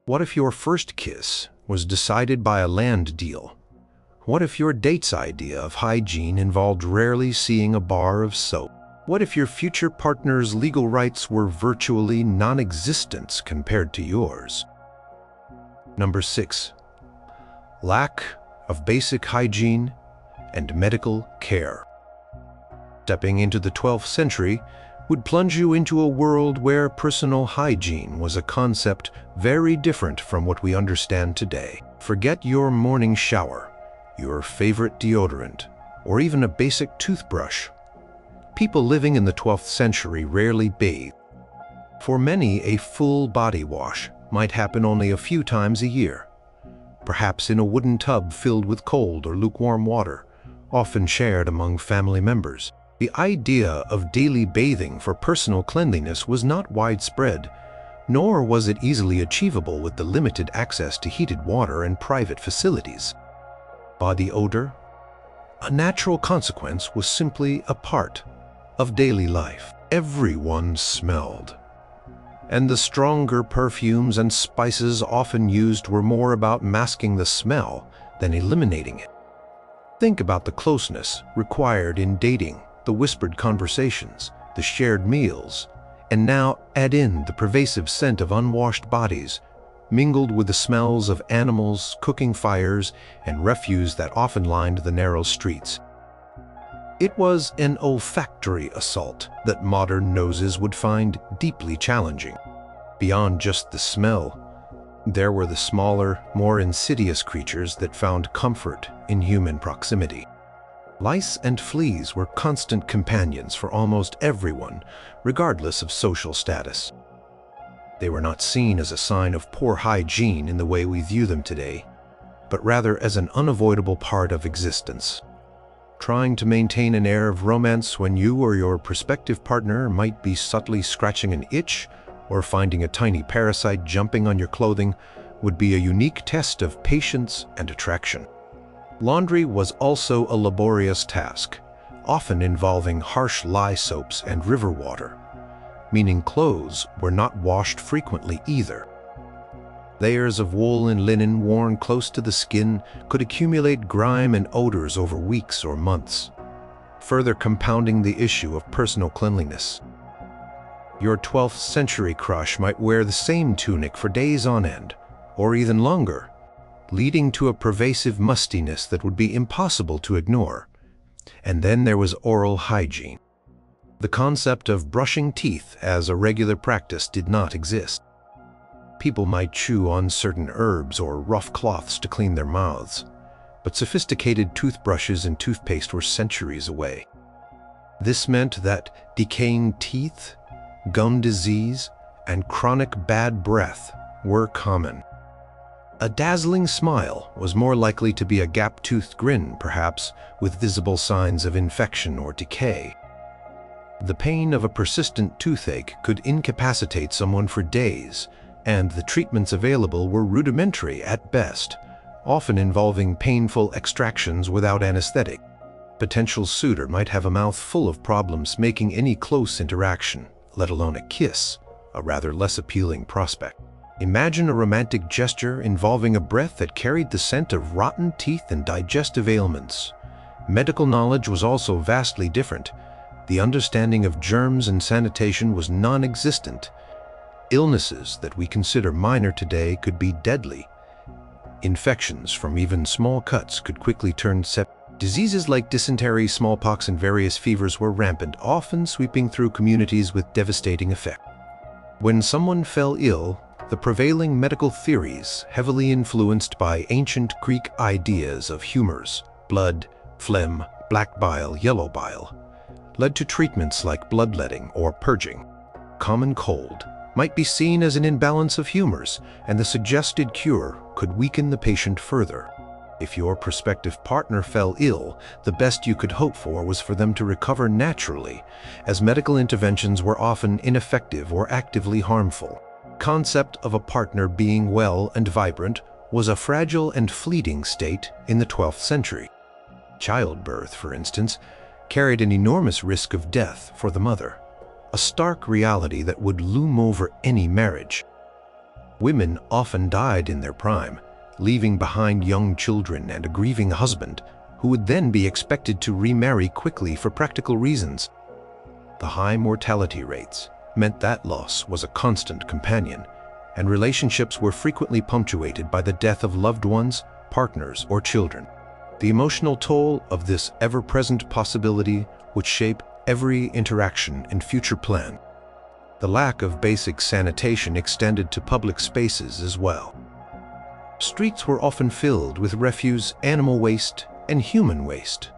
What if your first kiss was decided by a land deal? What if your date's idea of hygiene involved rarely seeing a bar of soap? What if your future partner's legal rights were virtually non-existent compared to yours? Number 6. Lack of basic hygiene and medical care. Stepping into the 12th century would plunge you into a world where personal hygiene was a concept very different from what we understand today. Forget your morning shower, your favorite deodorant, or even a basic toothbrush. People living in the 12th century rarely bathed. For many, a full body wash might happen only a few times a year, perhaps in a wooden tub filled with cold or lukewarm water, often shared among family members. The idea of daily bathing for personal cleanliness was not widespread, nor was it easily achievable with the limited access to heated water and private facilities. Body odor? A natural consequence was simply a part of daily life. Everyone smelled. And the stronger perfumes and spices often used were more about masking the smell than eliminating it. Think about the closeness required in dating, the whispered conversations, the shared meals, and now add in the pervasive scent of unwashed bodies, mingled with the smells of animals, cooking fires, and refuse that often lined the narrow streets. It was an olfactory assault that modern noses would find deeply challenging. Beyond just the smell, there were the smaller, more insidious creatures that found comfort in human proximity. Lice and fleas were constant companions for almost everyone, regardless of social status. They were not seen as a sign of poor hygiene in the way we view them today, but rather as an unavoidable part of existence. Trying to maintain an air of romance when you or your prospective partner might be subtly scratching an itch or finding a tiny parasite jumping on your clothing would be a unique test of patience and attraction. Laundry was also a laborious task, often involving harsh lye soaps and river water, meaning clothes were not washed frequently either. Layers of wool and linen worn close to the skin could accumulate grime and odors over weeks or months, further compounding the issue of personal cleanliness. Your 12th century crush might wear the same tunic for days on end, or even longer, leading to a pervasive mustiness that would be impossible to ignore. And then there was oral hygiene. The concept of brushing teeth as a regular practice did not exist. People might chew on certain herbs or rough cloths to clean their mouths, but sophisticated toothbrushes and toothpaste were centuries away. This meant that decaying teeth, gum disease, and chronic bad breath were common. A dazzling smile was more likely to be a gap-toothed grin, perhaps, with visible signs of infection or decay. The pain of a persistent toothache could incapacitate someone for days, and the treatments available were rudimentary at best, often involving painful extractions without anesthetic. Potential suitor might have a mouth full of problems making any close interaction, let alone a kiss, a rather less appealing prospect. Imagine a romantic gesture involving a breath that carried the scent of rotten teeth and digestive ailments. Medical knowledge was also vastly different. The understanding of germs and sanitation was non-existent. Illnesses that we consider minor today could be deadly. Infections from even small cuts could quickly turn septic. Diseases like dysentery, smallpox, and various fevers were rampant, often sweeping through communities with devastating effect. When someone fell ill, the prevailing medical theories, heavily influenced by ancient Greek ideas of humors, blood, phlegm, black bile, yellow bile, led to treatments like bloodletting or purging. Common cold might be seen as an imbalance of humors, and the suggested cure could weaken the patient further. If your prospective partner fell ill, the best you could hope for was for them to recover naturally, as medical interventions were often ineffective or actively harmful. Concept of a partner being well and vibrant was a fragile and fleeting state in the 12th century. Childbirth, for instance, carried an enormous risk of death for the mother, a stark reality that would loom over any marriage. Women often died in their prime, leaving behind young children and a grieving husband, who would then be expected to remarry quickly for practical reasons. The high mortality rates meant that loss was a constant companion, and relationships were frequently punctuated by the death of loved ones, partners, or children. The emotional toll of this ever-present possibility would shape every interaction and future plan. The lack of basic sanitation extended to public spaces as well. Streets were often filled with refuse, animal waste, and human waste.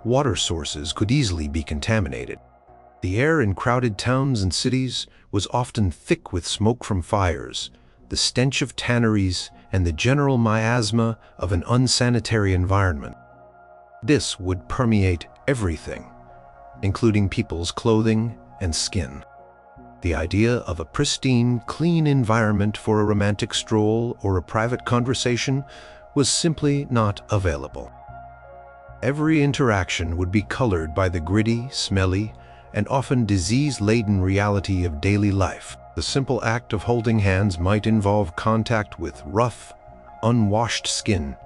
Water sources could easily be contaminated. The air in crowded towns and cities was often thick with smoke from fires, the stench of tanneries, and the general miasma of an unsanitary environment. This would permeate everything, including people's clothing and skin. The idea of a pristine, clean environment for a romantic stroll or a private conversation was simply not available. Every interaction would be colored by the gritty, smelly, and often disease-laden reality of daily life. The simple act of holding hands might involve contact with rough, unwashed skin,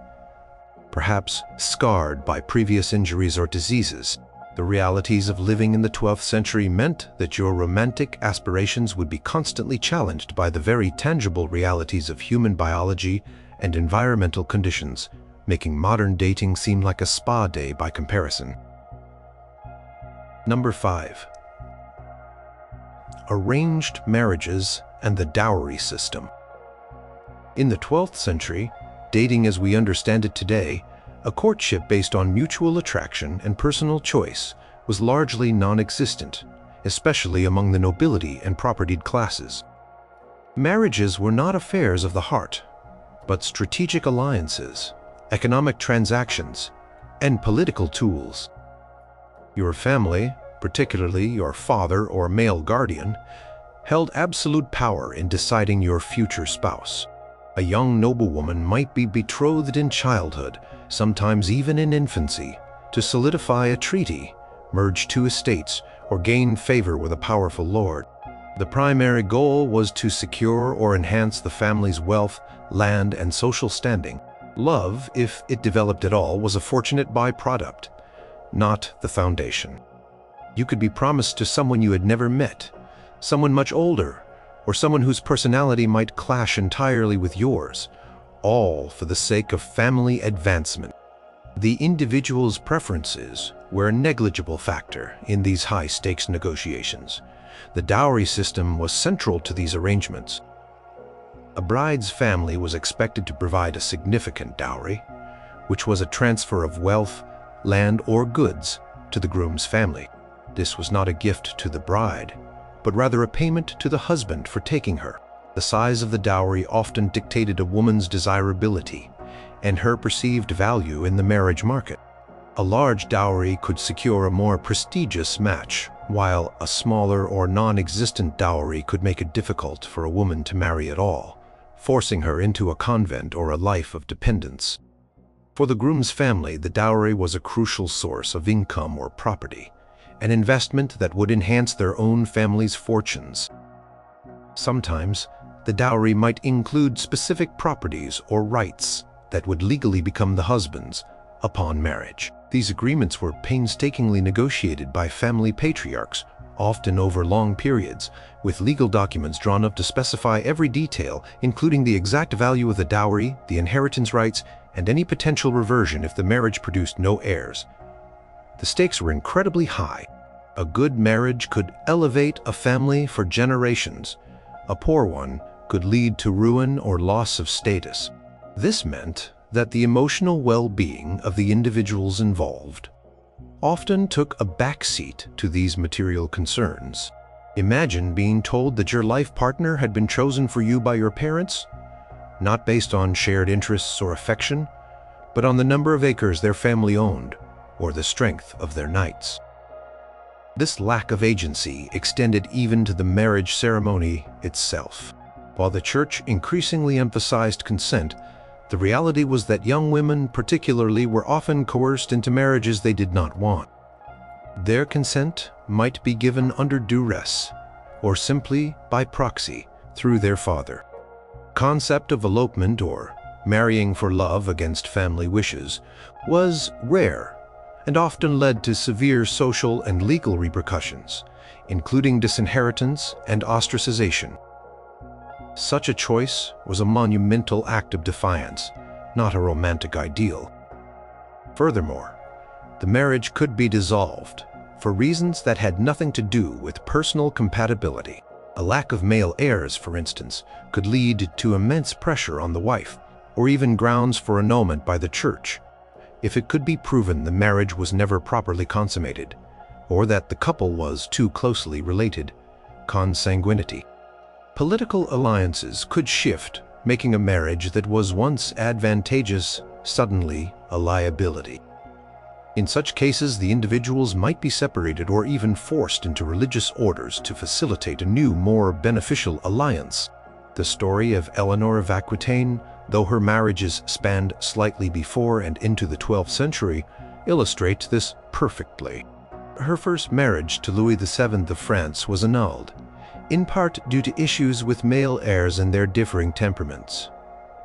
perhaps scarred by previous injuries or diseases. The realities of living in the 12th century meant that your romantic aspirations would be constantly challenged by the very tangible realities of human biology and environmental conditions, making modern dating seem like a spa day by comparison. Number 5. Arranged marriages and the dowry system. In the 12th century, dating as we understand it today, a courtship based on mutual attraction and personal choice was largely non-existent, especially among the nobility and propertied classes. Marriages were not affairs of the heart, but strategic alliances, economic transactions, and political tools. Your family, particularly your father or male guardian, held absolute power in deciding your future spouse. A young noblewoman might be betrothed in childhood, sometimes even in infancy, to solidify a treaty, merge two estates, or gain favor with a powerful lord. The primary goal was to secure or enhance the family's wealth, land, and social standing. Love, if it developed at all, was a fortunate byproduct, not the foundation. You could be promised to someone you had never met, someone much older, or someone whose personality might clash entirely with yours, all for the sake of family advancement. The individual's preferences were a negligible factor in these high-stakes negotiations. The dowry system was central to these arrangements. A bride's family was expected to provide a significant dowry, which was a transfer of wealth, land, or goods to the groom's family. This was not a gift to the bride, but rather a payment to the husband for taking her. The size of the dowry often dictated a woman's desirability and her perceived value in the marriage market. A large dowry could secure a more prestigious match, while a smaller or non-existent dowry could make it difficult for a woman to marry at all, forcing her into a convent or a life of dependence. For the groom's family, the dowry was a crucial source of income or property, an investment that would enhance their own family's fortunes. Sometimes, the dowry might include specific properties or rights that would legally become the husband's upon marriage. These agreements were painstakingly negotiated by family patriarchs, often over long periods, with legal documents drawn up to specify every detail, including the exact value of the dowry, the inheritance rights, and any potential reversion if the marriage produced no heirs. The stakes were incredibly high. A good marriage could elevate a family for generations. A poor one could lead to ruin or loss of status. This meant that the emotional well-being of the individuals involved often took a backseat to these material concerns. Imagine being told that your life partner had been chosen for you by your parents, not based on shared interests or affection, but on the number of acres their family owned or the strength of their knights. This lack of agency extended even to the marriage ceremony itself. While the church increasingly emphasized consent, the reality was that young women particularly were often coerced into marriages they did not want. Their consent might be given under duress, or simply by proxy through their father. Concept of elopement, or marrying for love against family wishes, was rare and often led to severe social and legal repercussions, including disinheritance and ostracization. Such a choice was a monumental act of defiance, not a romantic ideal. Furthermore, the marriage could be dissolved for reasons that had nothing to do with personal compatibility. A lack of male heirs, for instance, could lead to immense pressure on the wife, or even grounds for annulment by the church, if it could be proven the marriage was never properly consummated, or that the couple was too closely related, consanguinity. Political alliances could shift, making a marriage that was once advantageous suddenly a liability. In such cases, the individuals might be separated or even forced into religious orders to facilitate a new, more beneficial alliance. The story of Eleanor of Aquitaine, though her marriages spanned slightly before and into the 12th century, illustrates this perfectly. Her first marriage to Louis VII of France was annulled, in part due to issues with male heirs and their differing temperaments,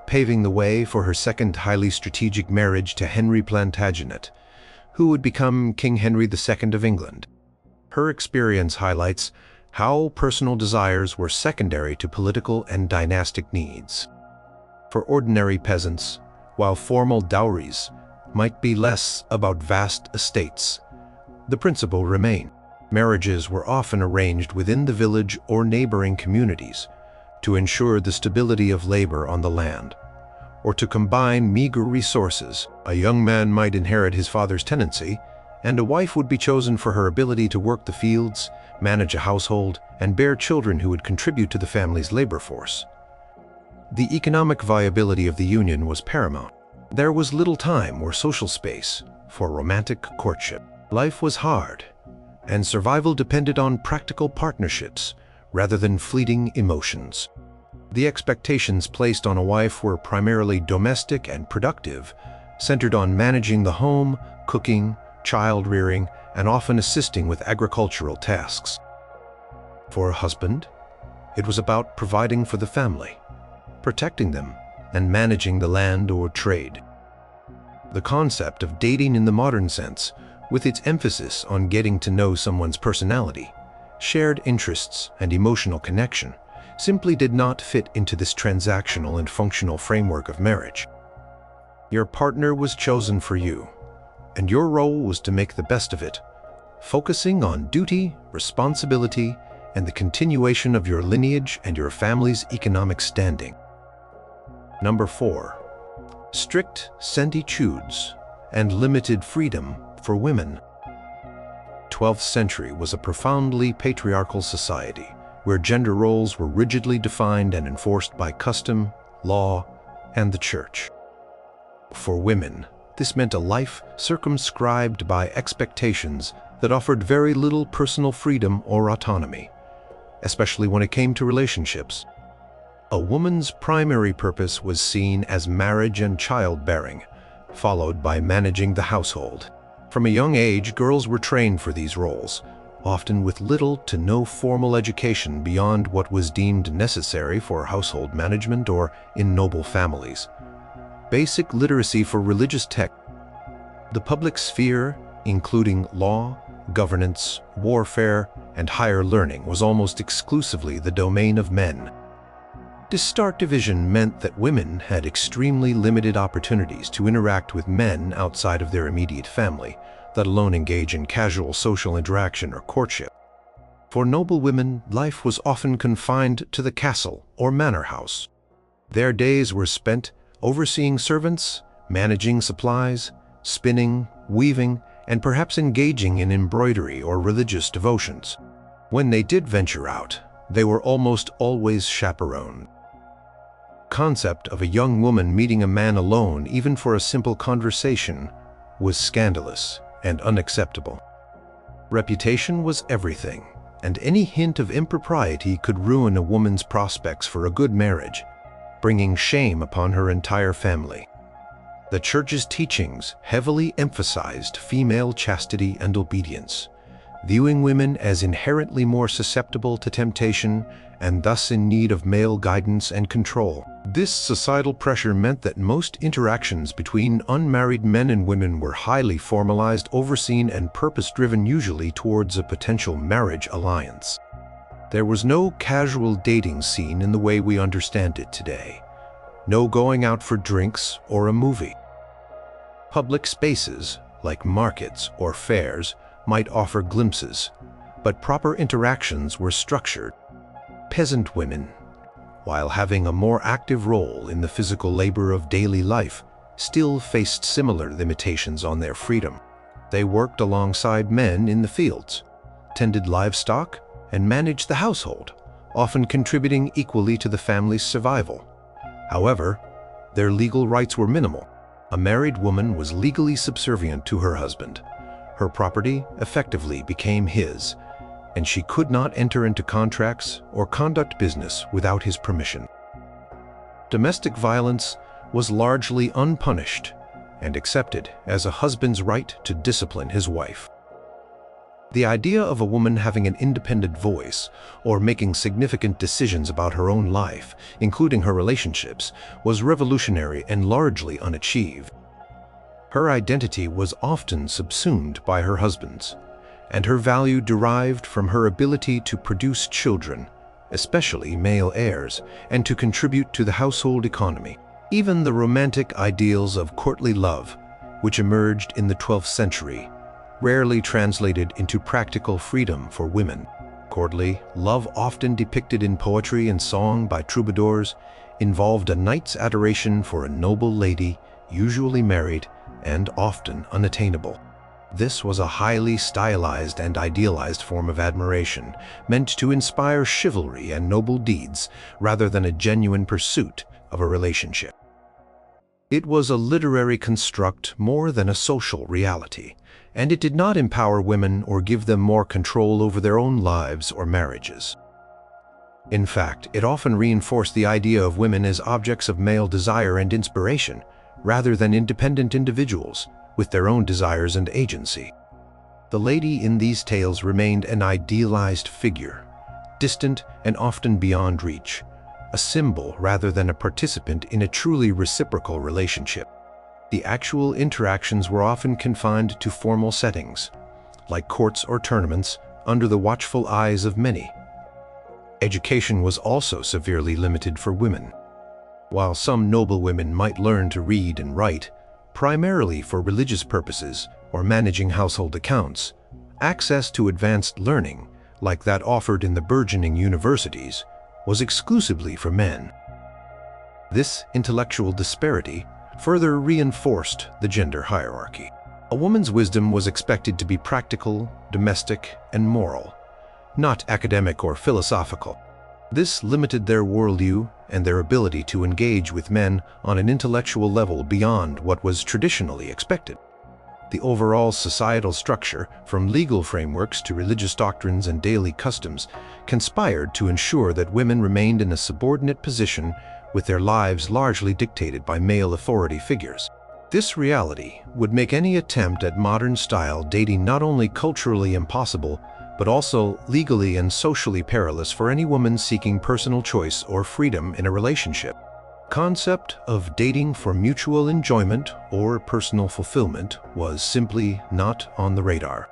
paving the way for her second highly strategic marriage to Henry Plantagenet, who would become King Henry II of England. Her experience highlights how personal desires were secondary to political and dynastic needs. For ordinary peasants, while formal dowries might be less about vast estates, the principle remained. Marriages were often arranged within the village or neighboring communities to ensure the stability of labor on the land, or to combine meager resources. A young man might inherit his father's tenancy, and a wife would be chosen for her ability to work the fields, manage a household, and bear children who would contribute to the family's labor force. The economic viability of the union was paramount. There was little time or social space for romantic courtship. Life was hard, and survival depended on practical partnerships rather than fleeting emotions. The expectations placed on a wife were primarily domestic and productive, centered on managing the home, cooking, child-rearing, and often assisting with agricultural tasks. For a husband, it was about providing for the family, protecting them, and managing the land or trade. The concept of dating in the modern sense, with its emphasis on getting to know someone's personality, shared interests, and emotional connection, simply did not fit into this transactional and functional framework of marriage. Your partner was chosen for you, and your role was to make the best of it, focusing on duty, responsibility, and the continuation of your lineage and your family's economic standing. Number 4. Strict certitudes and limited freedom for women. 12th century was a profoundly patriarchal society, where gender roles were rigidly defined and enforced by custom, law, and the church. For women, this meant a life circumscribed by expectations that offered very little personal freedom or autonomy, especially when it came to relationships. A woman's primary purpose was seen as marriage and childbearing, followed by managing the household. From a young age, girls were trained for these roles, often with little to no formal education beyond what was deemed necessary for household management or in noble families. Basic literacy for religious texts. The public sphere, including law, governance, warfare, and higher learning, was almost exclusively the domain of men. This stark division meant that women had extremely limited opportunities to interact with men outside of their immediate family, let alone engage in casual social interaction or courtship. For noble women, life was often confined to the castle or manor house. Their days were spent overseeing servants, managing supplies, spinning, weaving, and perhaps engaging in embroidery or religious devotions. When they did venture out, they were almost always chaperoned. Concept of a young woman meeting a man alone, even for a simple conversation, was scandalous and unacceptable. Reputation was everything, and any hint of impropriety could ruin a woman's prospects for a good marriage, bringing shame upon her entire family. The church's teachings heavily emphasized female chastity and obedience, viewing women as inherently more susceptible to temptation and thus in need of male guidance and control. This societal pressure meant that most interactions between unmarried men and women were highly formalized, overseen, and purpose-driven, usually towards a potential marriage alliance. There was no casual dating scene in the way we understand it today. No going out for drinks or a movie. Public spaces, like markets or fairs, might offer glimpses, but proper interactions were structured. Peasant women, while having a more active role in the physical labor of daily life, still faced similar limitations on their freedom. They worked alongside men in the fields, tended livestock, and managed the household, often contributing equally to the family's survival. However, their legal rights were minimal. A married woman was legally subservient to her husband. Her property effectively became his, and she could not enter into contracts or conduct business without his permission. Domestic violence was largely unpunished and accepted as a husband's right to discipline his wife. The idea of a woman having an independent voice or making significant decisions about her own life, including her relationships, was revolutionary and largely unachieved. Her identity was often subsumed by her husband's, and her value derived from her ability to produce children, especially male heirs, and to contribute to the household economy. Even the romantic ideals of courtly love, which emerged in the 12th century, rarely translated into practical freedom for women. Courtly love, often depicted in poetry and song by troubadours, involved a knight's adoration for a noble lady, usually married and often unattainable. This was a highly stylized and idealized form of admiration, meant to inspire chivalry and noble deeds rather than a genuine pursuit of a relationship. It was a literary construct more than a social reality, and it did not empower women or give them more control over their own lives or marriages. In fact, it often reinforced the idea of women as objects of male desire and inspiration, rather than independent individuals with their own desires and agency. The lady in these tales remained an idealized figure, distant and often beyond reach, a symbol rather than a participant in a truly reciprocal relationship. The actual interactions were often confined to formal settings, like courts or tournaments, under the watchful eyes of many. Education was also severely limited for women. While some noble women might learn to read and write, primarily for religious purposes or managing household accounts, access to advanced learning, like that offered in the burgeoning universities, was exclusively for men. This intellectual disparity further reinforced the gender hierarchy. A woman's wisdom was expected to be practical, domestic, and moral, not academic or philosophical. This limited their worldview and their ability to engage with men on an intellectual level beyond what was traditionally expected. The overall societal structure, from legal frameworks to religious doctrines and daily customs, conspired to ensure that women remained in a subordinate position, with their lives largely dictated by male authority figures. This reality would make any attempt at modern-style dating not only culturally impossible, but also legally and socially perilous for any woman seeking personal choice or freedom in a relationship. The concept of dating for mutual enjoyment or personal fulfillment was simply not on the radar.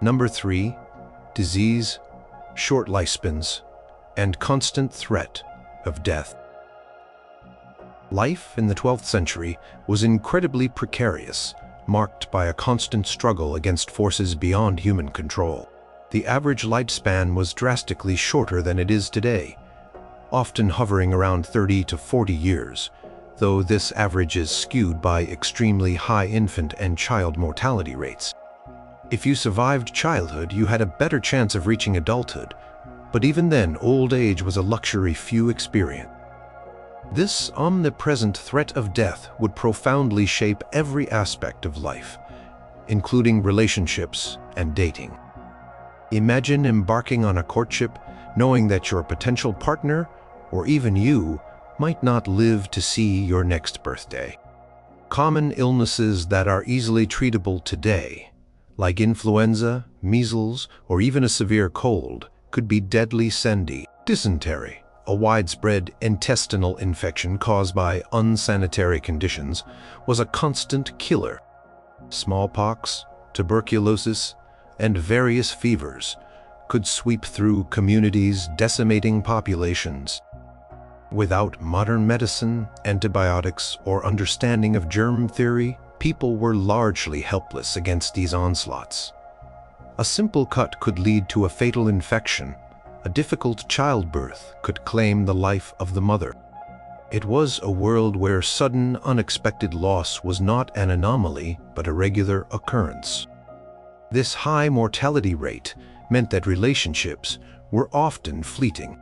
Number 3, disease, short lifespans, and constant threat of death. Life in the 12th century was incredibly precarious, marked by a constant struggle against forces beyond human control. The average lifespan was drastically shorter than it is today, often hovering around 30 to 40 years, though this average is skewed by extremely high infant and child mortality rates. If you survived childhood, you had a better chance of reaching adulthood, but even then, old age was a luxury few experienced. This omnipresent threat of death would profoundly shape every aspect of life, including relationships and dating. Imagine embarking on a courtship knowing that your potential partner, or even you, might not live to see your next birthday. Common illnesses that are easily treatable today, like influenza, measles, or even a severe cold, could be deadly. Dysentery, a widespread intestinal infection caused by unsanitary conditions, was a constant killer. Smallpox, tuberculosis, and various fevers could sweep through communities, decimating populations. Without modern medicine, antibiotics, or understanding of germ theory, people were largely helpless against these onslaughts. A simple cut could lead to a fatal infection. A difficult childbirth could claim the life of the mother. It was a world where sudden, unexpected loss was not an anomaly, but a regular occurrence. This high mortality rate meant that relationships were often fleeting.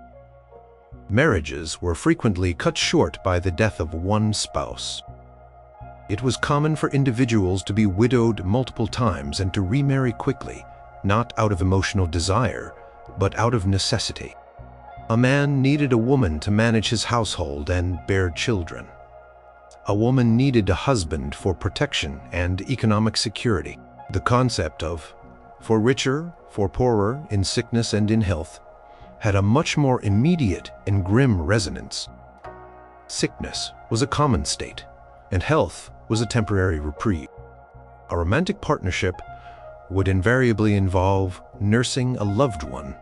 Marriages were frequently cut short by the death of one spouse. It was common for individuals to be widowed multiple times and to remarry quickly, not out of emotional desire, but out of necessity. A man needed a woman to manage his household and bear children. A woman needed a husband for protection and economic security. The concept of for richer, for poorer, in sickness and in health, had a much more immediate and grim resonance. Sickness was a common state, and health was a temporary reprieve. A romantic partnership would invariably involve nursing a loved one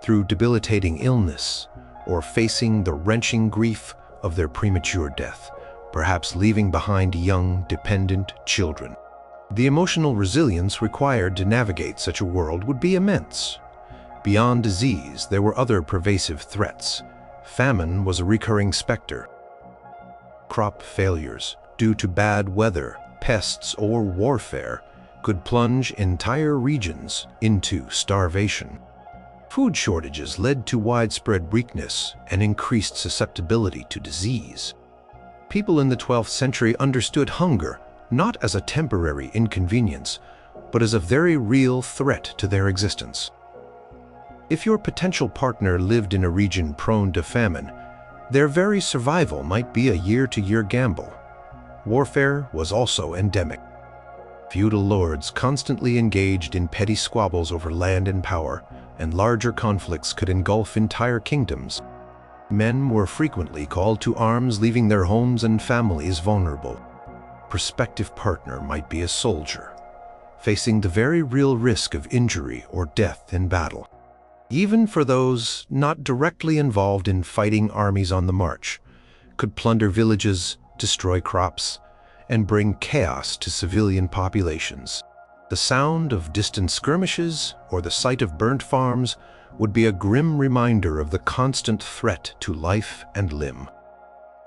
through debilitating illness or facing the wrenching grief of their premature death, perhaps leaving behind young, dependent children. The emotional resilience required to navigate such a world would be immense. Beyond disease, there were other pervasive threats. Famine was a recurring specter. Crop failures due to bad weather, pests, or warfare could plunge entire regions into starvation. Food shortages led to widespread weakness and increased susceptibility to disease. People in the 12th century understood hunger not as a temporary inconvenience, but as a very real threat to their existence. If your potential partner lived in a region prone to famine, their very survival might be a year-to-year gamble. Warfare was also endemic. Feudal lords constantly engaged in petty squabbles over land and power, and larger conflicts could engulf entire kingdoms. Men were frequently called to arms, leaving their homes and families vulnerable. Prospective partner might be a soldier, facing the very real risk of injury or death in battle. Even for those not directly involved in fighting, armies on the march could plunder villages, destroy crops, and bring chaos to civilian populations. The sound of distant skirmishes or the sight of burnt farms would be a grim reminder of the constant threat to life and limb.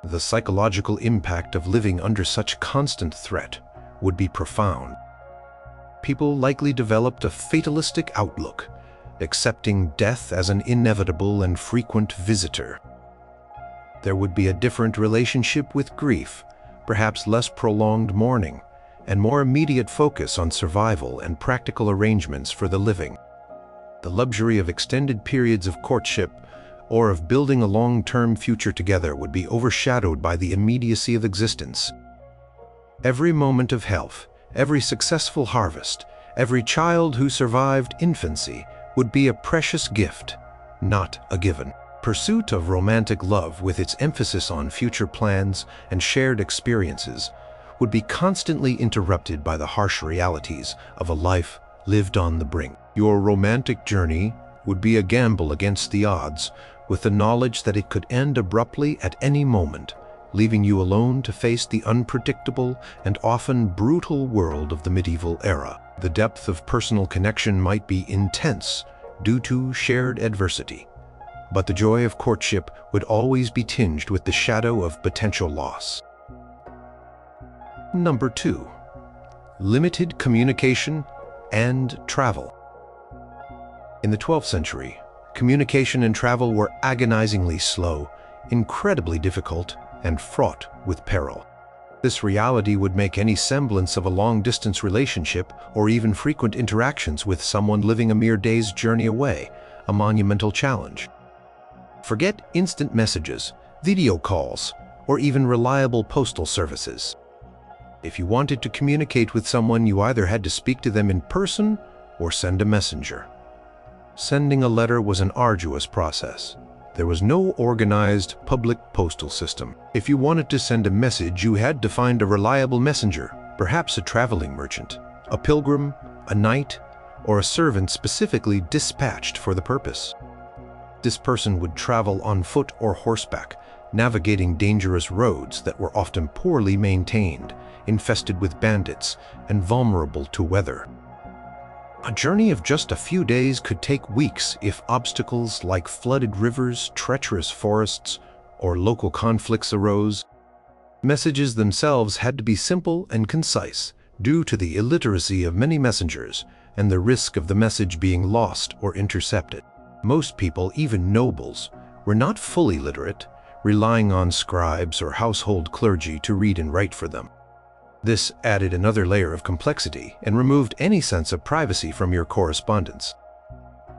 The psychological impact of living under such constant threat would be profound. People likely developed a fatalistic outlook, accepting death as an inevitable and frequent visitor. There would be a different relationship with grief, perhaps less prolonged mourning, and more immediate focus on survival and practical arrangements for the living. The luxury of extended periods of courtship or of building a long-term future together would be overshadowed by the immediacy of existence. Every moment of health, every successful harvest, every child who survived infancy would be a precious gift, not a given. Pursuit of romantic love, with its emphasis on future plans and shared experiences, would be constantly interrupted by the harsh realities of a life lived on the brink. Your romantic journey would be a gamble against the odds, with the knowledge that it could end abruptly at any moment, leaving you alone to face the unpredictable and often brutal world of the medieval era. The depth of personal connection might be intense due to shared adversity, but the joy of courtship would always be tinged with the shadow of potential loss. Number 2. Limited communication and travel. In the 12th century, communication and travel were agonizingly slow, incredibly difficult, and fraught with peril. This reality would make any semblance of a long-distance relationship or even frequent interactions with someone living a mere day's journey away a monumental challenge. Forget instant messages, video calls, or even reliable postal services. If you wanted to communicate with someone, you either had to speak to them in person or send a messenger. Sending a letter was an arduous process. There was no organized public postal system. If you wanted to send a message, you had to find a reliable messenger, perhaps a traveling merchant, a pilgrim, a knight, or a servant specifically dispatched for the purpose. This person would travel on foot or horseback, navigating dangerous roads that were often poorly maintained, infested with bandits, and vulnerable to weather. A journey of just a few days could take weeks if obstacles like flooded rivers, treacherous forests, or local conflicts arose. Messages themselves had to be simple and concise due to the illiteracy of many messengers and the risk of the message being lost or intercepted. Most people, even nobles, were not fully literate, relying on scribes or household clergy to read and write for them. This added another layer of complexity and removed any sense of privacy from your correspondence.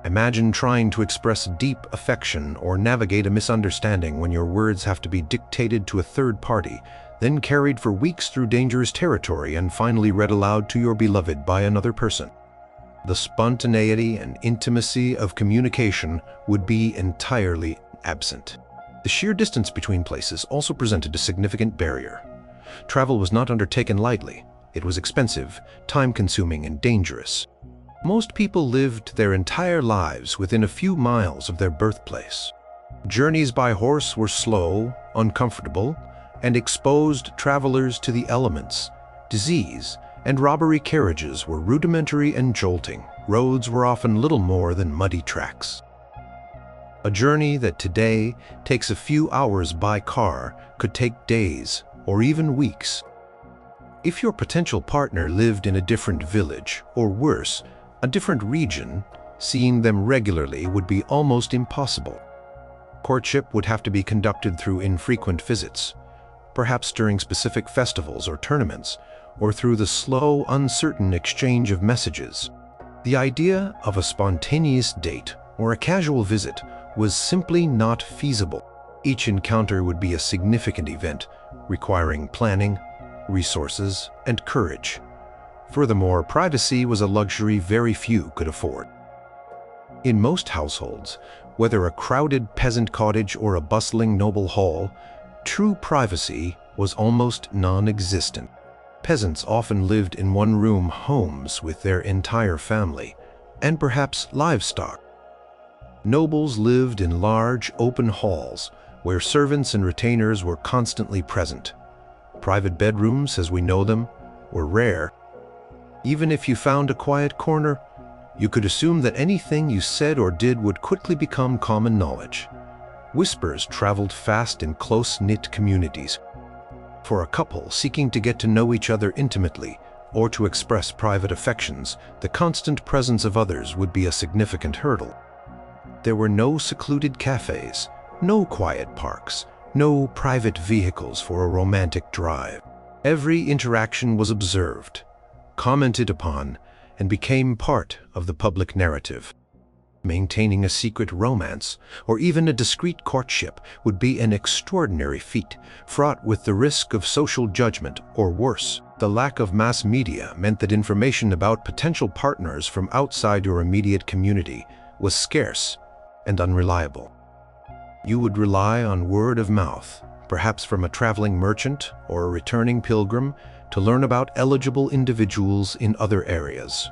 Imagine trying to express deep affection or navigate a misunderstanding when your words have to be dictated to a third party, then carried for weeks through dangerous territory and finally read aloud to your beloved by another person. The spontaneity and intimacy of communication would be entirely absent. The sheer distance between places also presented a significant barrier. Travel was not undertaken lightly. It was expensive, time-consuming, and dangerous. Most people lived their entire lives within a few miles of their birthplace. Journeys by horse were slow, uncomfortable, and exposed travelers to the elements. Disease and robbery carriages were rudimentary and jolting. Roads were often little more than muddy tracks. A journey that today takes a few hours by car could take days or even weeks. If your potential partner lived in a different village, or worse, a different region, seeing them regularly would be almost impossible. Courtship would have to be conducted through infrequent visits, perhaps during specific festivals or tournaments, or through the slow, uncertain exchange of messages. The idea of a spontaneous date or a casual visit was simply not feasible. Each encounter would be a significant event, requiring planning, resources, and courage. Furthermore, privacy was a luxury very few could afford. In most households, whether a crowded peasant cottage or a bustling noble hall, true privacy was almost non-existent. Peasants often lived in one-room homes with their entire family, and perhaps livestock. Nobles lived in large, open halls, where servants and retainers were constantly present. Private bedrooms, as we know them, were rare. Even if you found a quiet corner, you could assume that anything you said or did would quickly become common knowledge. Whispers traveled fast in close-knit communities. For a couple seeking to get to know each other intimately or to express private affections, the constant presence of others would be a significant hurdle. There were no secluded cafes, no quiet parks, no private vehicles for a romantic drive. Every interaction was observed, commented upon, and became part of the public narrative. Maintaining a secret romance, or even a discreet courtship, would be an extraordinary feat, fraught with the risk of social judgment, or worse. The lack of mass media meant that information about potential partners from outside your immediate community was scarce and unreliable. You would rely on word of mouth, perhaps from a traveling merchant or a returning pilgrim, to learn about eligible individuals in other areas.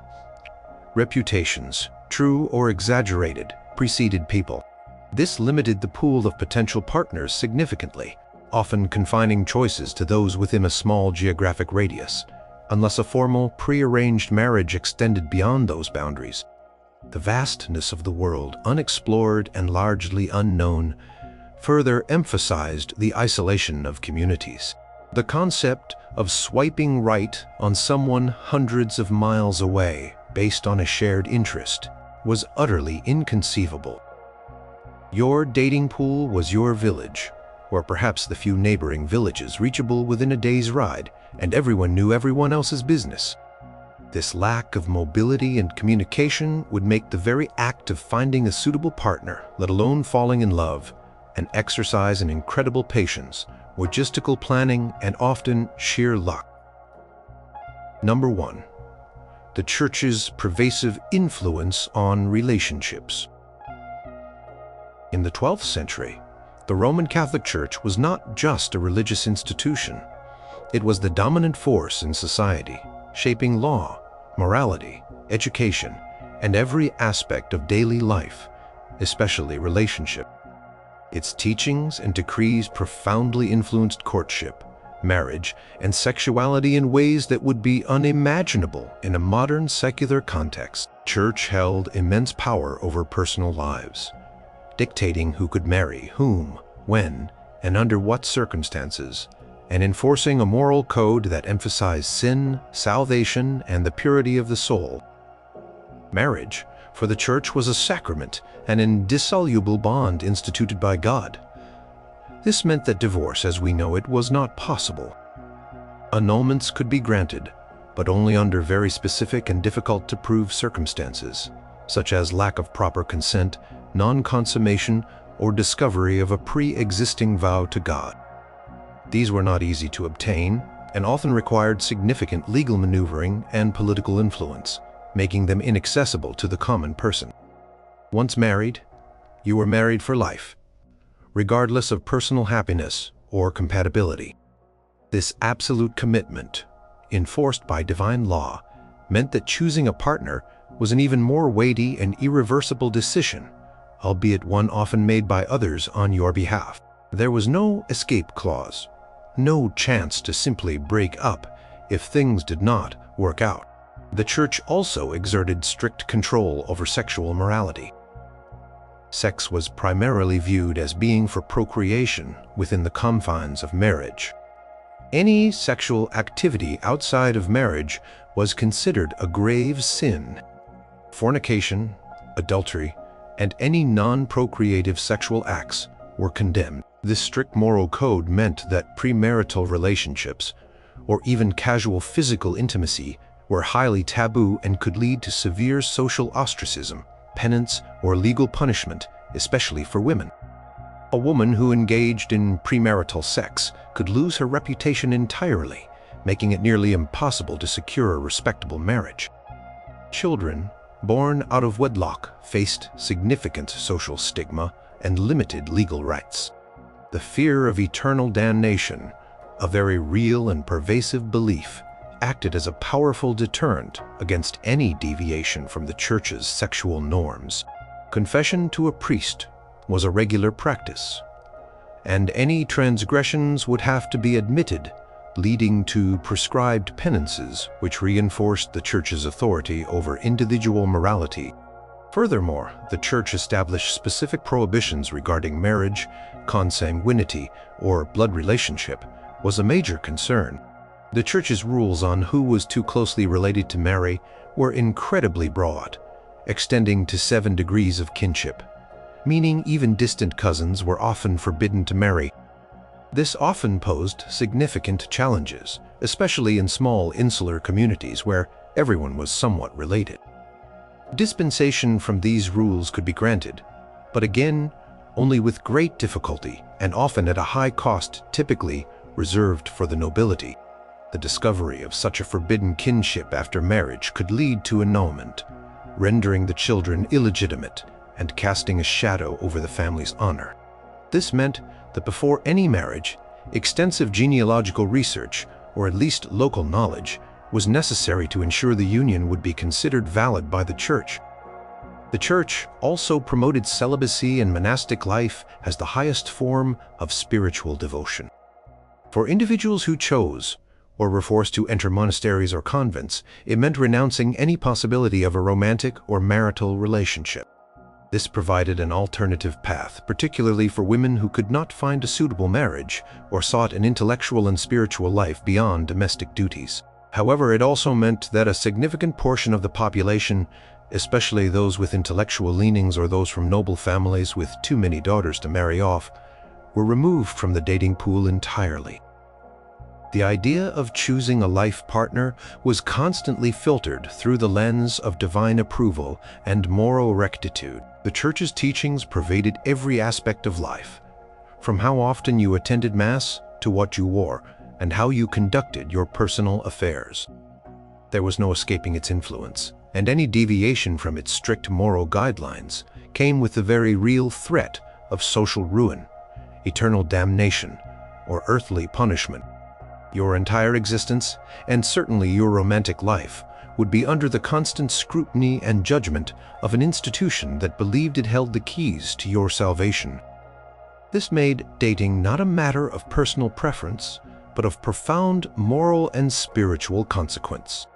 Reputations, true or exaggerated, preceded people. This limited the pool of potential partners significantly, often confining choices to those within a small geographic radius, unless a formal, pre-arranged marriage extended beyond those boundaries. The vastness of the world, unexplored and largely unknown, further emphasized the isolation of communities. The concept of swiping right on someone hundreds of miles away based on a shared interest was utterly inconceivable. Your dating pool was your village, or perhaps the few neighboring villages reachable within a day's ride, and everyone knew everyone else's business. This lack of mobility and communication would make the very act of finding a suitable partner, let alone falling in love, an exercise in incredible patience, logistical planning, and often sheer luck. Number 1. The Church's pervasive influence on relationships. In the 12th century, the Roman Catholic Church was not just a religious institution. It was the dominant force in society, shaping law, morality, education, and every aspect of daily life, especially relationship. Its teachings and decrees profoundly influenced courtship, marriage, and sexuality in ways that would be unimaginable in a modern secular context. Church held immense power over personal lives, dictating who could marry whom, when, and under what circumstances, and enforcing a moral code that emphasized sin, salvation, and the purity of the soul. Marriage, for the Church, was a sacrament, an indissoluble bond instituted by God. This meant that divorce, as we know it, was not possible. Annulments could be granted, but only under very specific and difficult-to-prove circumstances, such as lack of proper consent, non-consummation, or discovery of a pre-existing vow to God. These were not easy to obtain and often required significant legal maneuvering and political influence, making them inaccessible to the common person. Once married, you were married for life, regardless of personal happiness or compatibility. This absolute commitment, enforced by divine law, meant that choosing a partner was an even more weighty and irreversible decision, albeit one often made by others on your behalf. There was no escape clause, no chance to simply break up if things did not work out. The Church also exerted strict control over sexual morality. Sex was primarily viewed as being for procreation within the confines of marriage. Any sexual activity outside of marriage was considered a grave sin. Fornication, adultery, and any non-procreative sexual acts were condemned. This strict moral code meant that premarital relationships, or even casual physical intimacy, were highly taboo and could lead to severe social ostracism, penance, or legal punishment, especially for women. A woman who engaged in premarital sex could lose her reputation entirely, making it nearly impossible to secure a respectable marriage. Children born out of wedlock faced significant social stigma and limited legal rights. The fear of eternal damnation, a very real and pervasive belief, acted as a powerful deterrent against any deviation from the Church's sexual norms. Confession to a priest was a regular practice, and any transgressions would have to be admitted, leading to prescribed penances which reinforced the Church's authority over individual morality. Furthermore, the Church established specific prohibitions regarding marriage, consanguinity, or blood relationship was a major concern. The Church's rules on who was too closely related to marry were incredibly broad, extending to 7 degrees of kinship, meaning even distant cousins were often forbidden to marry. This often posed significant challenges, especially in small insular communities where everyone was somewhat related. Dispensation from these rules could be granted, but again, only with great difficulty and often at a high cost, typically reserved for the nobility. The discovery of such a forbidden kinship after marriage could lead to annulment, rendering the children illegitimate and casting a shadow over the family's honor. This meant that before any marriage, extensive genealogical research, or at least local knowledge, was necessary to ensure the union would be considered valid by the Church. The Church also promoted celibacy and monastic life as the highest form of spiritual devotion. For individuals who chose, or were forced to enter monasteries or convents, it meant renouncing any possibility of a romantic or marital relationship. This provided an alternative path, particularly for women who could not find a suitable marriage or sought an intellectual and spiritual life beyond domestic duties. However, it also meant that a significant portion of the population, especially those with intellectual leanings or those from noble families with too many daughters to marry off, were removed from the dating pool entirely. The idea of choosing a life partner was constantly filtered through the lens of divine approval and moral rectitude. The Church's teachings pervaded every aspect of life, from how often you attended Mass to what you wore and how you conducted your personal affairs. There was no escaping its influence, and any deviation from its strict moral guidelines came with the very real threat of social ruin, eternal damnation, or earthly punishment. Your entire existence, and certainly your romantic life, would be under the constant scrutiny and judgment of an institution that believed it held the keys to your salvation. This made dating not a matter of personal preference, but of profound moral and spiritual consequence.